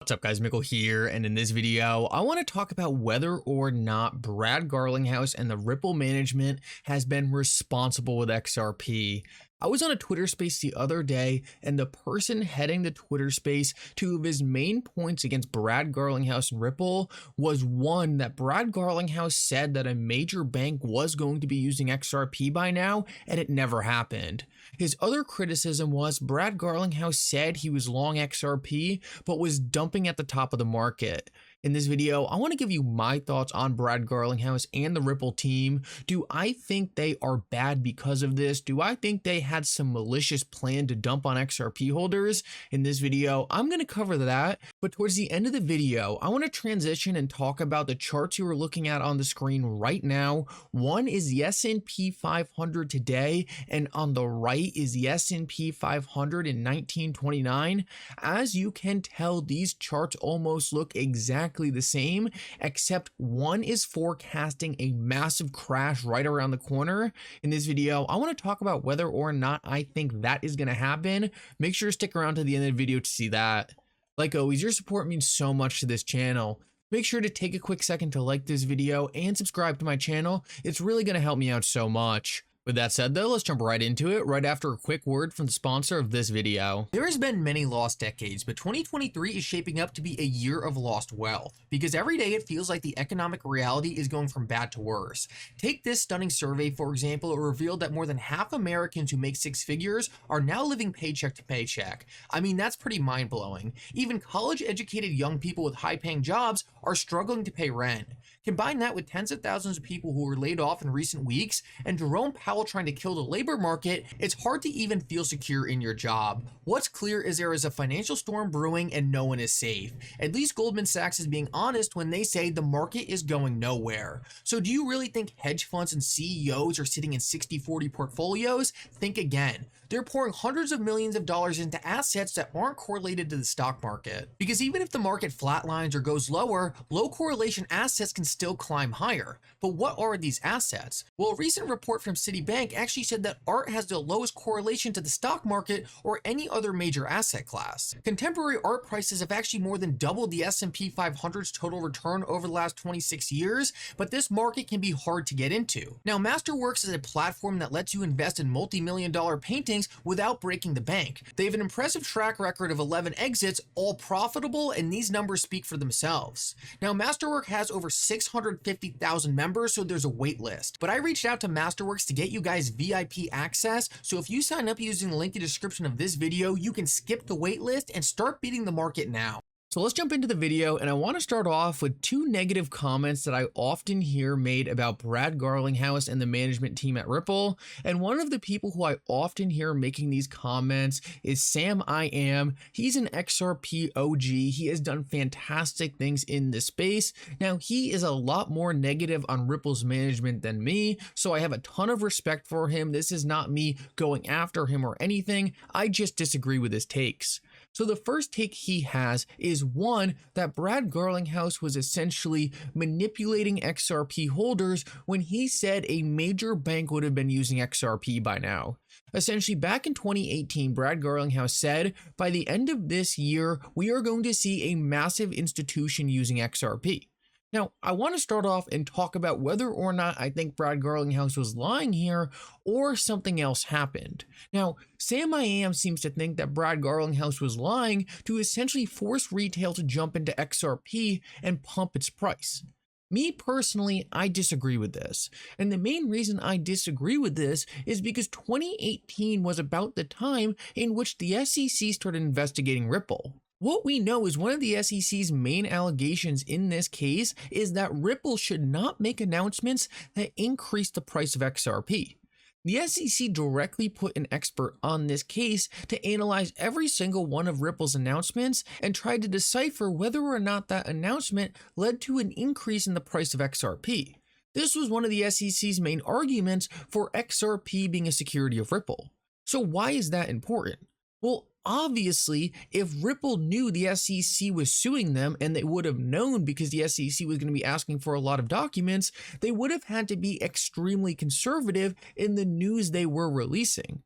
What's up guys, Mickle here, and in this video, I want to talk about whether or not Brad Garlinghouse and the Ripple management has been responsible with XRP. I was on a Twitter space the other day, and the person heading the Twitter space, two of his main points against Brad Garlinghouse and Ripple was one, that Brad Garlinghouse said that a major bank was going to be using XRP by now, and it never happened. His other criticism was Brad Garlinghouse said he was long XRP, but was dumping at the top of the market. In this video, I want to give you my thoughts on Brad Garlinghouse and the Ripple team. Do I think they are bad because of this? Do I think they had some malicious plan to dump on XRP holders? In this video, I'm going to cover that, but towards the end of the video, I want to transition and talk about the charts you are looking at on the screen right now. One is the S&P 500 today, and on the right is the S&P 500 in 1929. As you can tell, these charts almost look exactly the same, except one is forecasting a massive crash right around the corner. In this video, I want to talk about whether or not I think that is going to happen. Make sure to stick around to the end of the video to see that. Like always, your support means so much to this channel. Make sure to take a quick second to like this video and subscribe to my channel. It's really going to help me out so much. With that said though, let's jump right into it right after a quick word from the sponsor of this video. There has been many lost decades, but 2023 is shaping up to be a year of lost wealth, because every day it feels like the economic reality is going from bad to worse. Take this stunning survey, for example. It revealed that more than half Americans who make six figures are now living paycheck to paycheck. I mean, that's pretty mind-blowing. Even college-educated young people with high-paying jobs are struggling to pay rent. Combine that with tens of thousands of people who were laid off in recent weeks, and Jerome Powell trying to kill the labor market, it's hard to even feel secure in your job. What's clear is there is a financial storm brewing and no one is safe. At least Goldman Sachs is being honest when they say the market is going nowhere. So do you really think hedge funds and CEOs are sitting in 60-40 portfolios? Think again. They're pouring hundreds of millions of dollars into assets that aren't correlated to the stock market. Because even if the market flatlines or goes lower, low correlation assets can still climb higher. But what are these assets? Well, a recent report from Citibank actually said that art has the lowest correlation to the stock market or any other major asset class. Contemporary art prices have actually more than doubled the S&P 500's total return over the last 26 years, but this market can be hard to get into. Now, Masterworks is a platform that lets you invest in multi-million-dollar paintings without breaking the bank. They have an impressive track record of 11 exits, all profitable, and these numbers speak for themselves. Now, Masterworks has over 650,000 members, so there's a wait list. But I reached out to Masterworks to get you guys VIP access, so if you sign up using the link in the description of this video, you can skip the wait list and start beating the market now. So let's jump into the video, and I want to start off with two negative comments that I often hear made about Brad Garlinghouse and the management team at Ripple. And one of the people who I often hear making these comments is Sam I Am. He's an XRP OG. He has done fantastic things in this space. Now, he is a lot more negative on Ripple's management than me, so I have a ton of respect for him. This is not me going after him or anything. I just disagree with his takes. So the first take he has is one, that Brad Garlinghouse was essentially manipulating XRP holders when he said a major bank would have been using XRP by now. Essentially, back in 2018, Brad Garlinghouse said, by the end of this year, we are going to see a massive institution using XRP. Now, I want to start off and talk about whether or not I think Brad Garlinghouse was lying here or something else happened. Now, Sam I Am seems to think that Brad Garlinghouse was lying to essentially force retail to jump into XRP and pump its price. Me personally, I disagree with this. And the main reason I disagree with this is because 2018 was about the time in which the SEC started investigating Ripple. What we know is one of the SEC's main allegations in this case is that Ripple should not make announcements that increase the price of XRP. The SEC directly put an expert on this case to analyze every single one of Ripple's announcements and tried to decipher whether or not that announcement led to an increase in the price of XRP. This was one of the SEC's main arguments for XRP being a security of Ripple. So why is that important? Well, obviously, if Ripple knew the SEC was suing them, and they would have known because the SEC was going to be asking for a lot of documents, they would have had to be extremely conservative in the news they were releasing.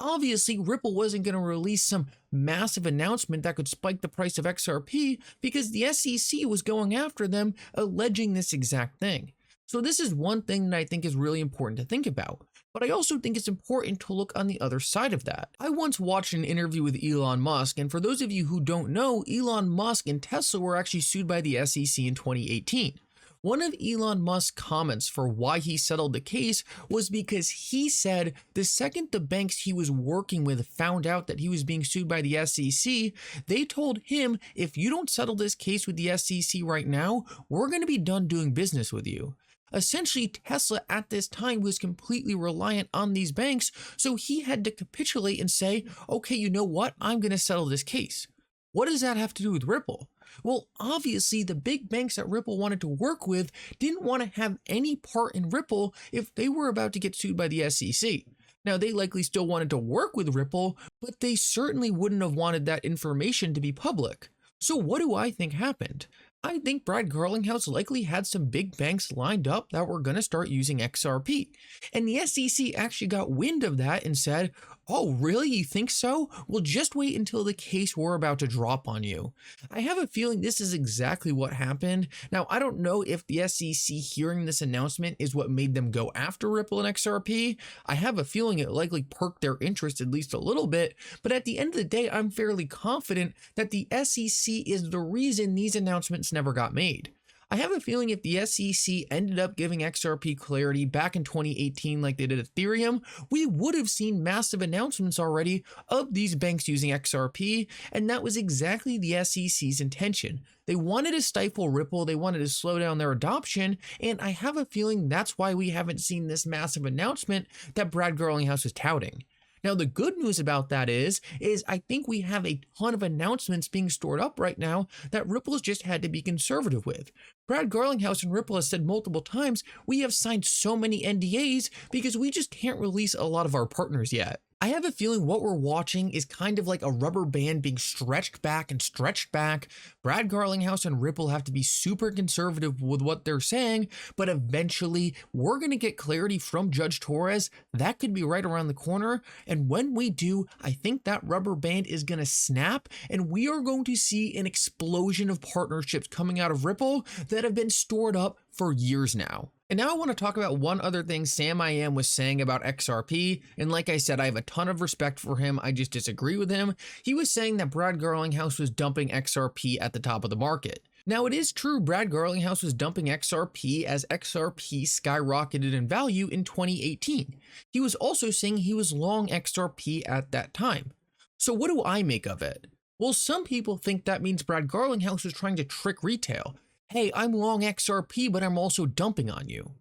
Obviously, Ripple wasn't going to release some massive announcement that could spike the price of XRP because the SEC was going after them, alleging this exact thing. So this is one thing that I think is really important to think about. But I also think it's important to look on the other side of that. I once watched an interview with Elon Musk, and for those of you who don't know, Elon Musk and Tesla were actually sued by the SEC in 2018. One of Elon Musk's comments for why he settled the case was because he said the second the banks he was working with found out that he was being sued by the SEC, they told him, if you don't settle this case with the SEC right now, we're going to be done doing business with you. Essentially, Tesla at this time was completely reliant on these banks, so he had to capitulate and say, okay, you know what, I'm going to settle this case. What does that have to do with Ripple? Well, obviously, the big banks that Ripple wanted to work with didn't want to have any part in Ripple if they were about to get sued by the SEC. Now, they likely still wanted to work with Ripple, but they certainly wouldn't have wanted that information to be public. So what do I think happened? I think Brad Garlinghouse likely had some big banks lined up that were going to start using XRP. And the SEC actually got wind of that and said, oh, really? You think so? Well, just wait until the case we're about to drop on you. I have a feeling this is exactly what happened. Now, I don't know if the SEC hearing this announcement is what made them go after Ripple and XRP. I have a feeling it likely perked their interest at least a little bit. But at the end of the day, I'm fairly confident that the SEC is the reason these announcements never got made. I have a feeling if the SEC ended up giving XRP clarity back in 2018 like they did Ethereum, we would have seen massive announcements already of these banks using XRP, and that was exactly the SEC's intention. They wanted to stifle Ripple, they wanted to slow down their adoption, and I have a feeling that's why we haven't seen this massive announcement that Brad Garlinghouse is touting. Now, the good news about that is I think we have a ton of announcements being stored up right now that Ripple's just had to be conservative with. Brad Garlinghouse and Ripple has said multiple times, we have signed so many NDAs because we just can't release a lot of our partners yet. I have a feeling what we're watching is kind of like a rubber band being stretched back and stretched back. Brad Garlinghouse and Ripple have to be super conservative with what they're saying, but eventually we're going to get clarity from Judge Torres. That could be right around the corner. And when we do, I think that rubber band is going to snap and we are going to see an explosion of partnerships coming out of Ripple that have been stored up for years now. And now I want to talk about one other thing Sam I Am was saying about XRP, and like I said, I have a ton of respect for him, I just disagree with him. He was saying that Brad Garlinghouse was dumping XRP at the top of the market. Now it is true Brad Garlinghouse was dumping XRP as XRP skyrocketed in value in 2018. He was also saying he was long XRP at that time. So what do I make of it? Well, some people think that means Brad Garlinghouse was trying to trick retail. Hey, I'm long XRP, but I'm also dumping on you.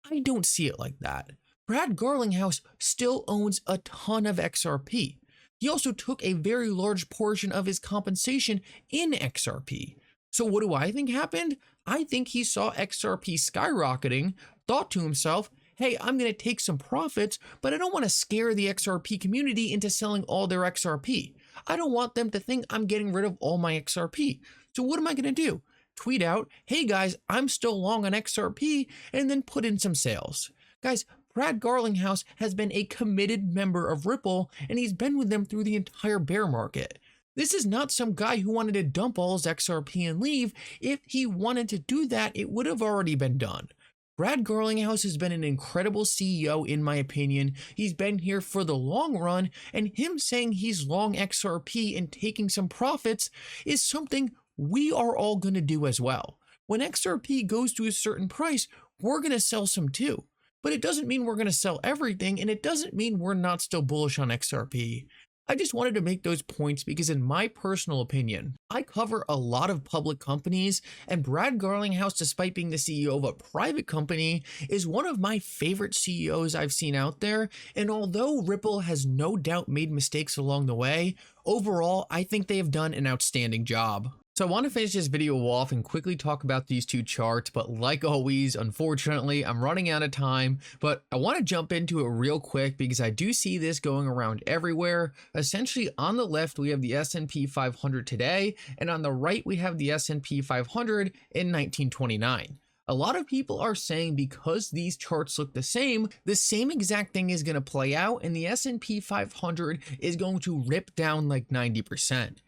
I don't see it like that. Brad Garlinghouse still owns a ton of XRP. He also took a very large portion of his compensation in XRP. So what do I think happened? I think he saw XRP skyrocketing, thought to himself, hey, I'm going to take some profits, but I don't want to scare the XRP community into selling all their XRP. I don't want them to think I'm getting rid of all my XRP. So what am I going to do? Tweet out, hey guys, I'm still long on XRP, and then put in some sales. Guys, Brad Garlinghouse has been a committed member of Ripple, and he's been with them through the entire bear market. This is not some guy who wanted to dump all his XRP and leave. If he wanted to do that, it would have already been done. Brad Garlinghouse has been an incredible CEO in my opinion. He's been here for the long run, and him saying he's long XRP and taking some profits is something we are all going to do as well. When XRP goes to a certain price, we're going to sell some too. But it doesn't mean we're going to sell everything, and it doesn't mean we're not still bullish on XRP. I just wanted to make those points because in my personal opinion, I cover a lot of public companies, and Brad Garlinghouse, despite being the CEO of a private company, is one of my favorite CEOs I've seen out there. And although Ripple has no doubt made mistakes along the way, overall, I think they have done an outstanding job. So I want to finish this video off and quickly talk about these two charts, but like always, unfortunately, I'm running out of time, but I want to jump into it real quick because I do see this going around everywhere. Essentially, on the left, we have the S&P 500 today, and on the right, we have the S&P 500 in 1929. A lot of people are saying because these charts look the same exact thing is going to play out and the S&P 500 is going to rip down like 90%.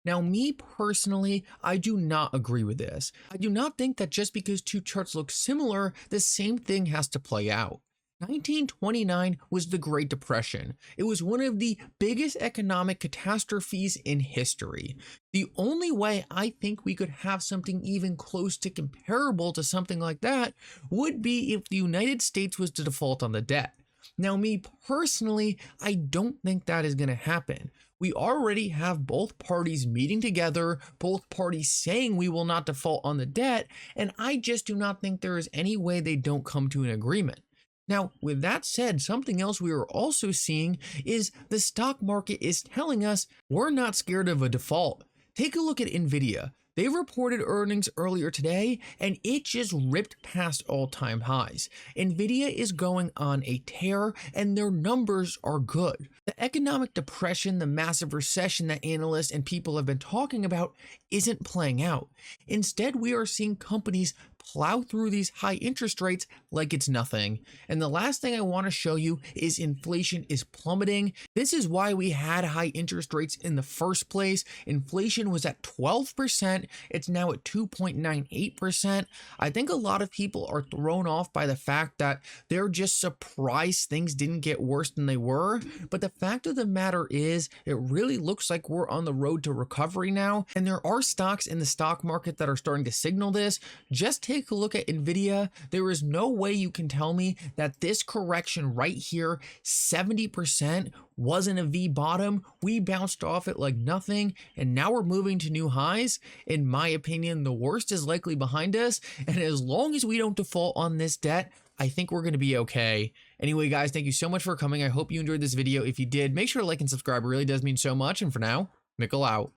Now, me personally, I do not agree with this. I do not think that just because two charts look similar, the same thing has to play out. 1929 was the Great Depression. It was one of the biggest economic catastrophes in history. The only way I think we could have something even close to comparable to something like that would be if the United States was to default on the debt. Now, me personally, I don't think that is going to happen. We already have both parties meeting together, both parties saying we will not default on the debt, and I just do not think there is any way they don't come to an agreement. Now, with that said, something else we are also seeing is the stock market is telling us we're not scared of a default. Take a look at Nvidia. They reported earnings earlier today and it just ripped past all-time highs. Nvidia is going on a tear and their numbers are good. The economic depression, the massive recession that analysts and people have been talking about isn't playing out. Instead, we are seeing companies plow through these high interest rates like it's nothing. And the last thing I want to show you is inflation is plummeting. This is why we had high interest rates in the first place. Inflation was at 12%. It's now at 2.98%. I think a lot of people are thrown off by the fact that they're just surprised things didn't get worse than they were. But the fact of the matter is, it really looks like we're on the road to recovery now. And there are stocks in the stock market that are starting to signal this. Just take a look at Nvidia. There is no way you can tell me that this correction right here, 70%, wasn't a V bottom. We bounced off it like nothing, and now we're moving to new highs. In my opinion, the worst is likely behind us, and as long as we don't default on this debt, I think we're going to be okay. Anyway, guys, thank you so much for coming. I hope you enjoyed this video. If you did, make sure to like and subscribe. It really does mean so much, and for now, Mickle out.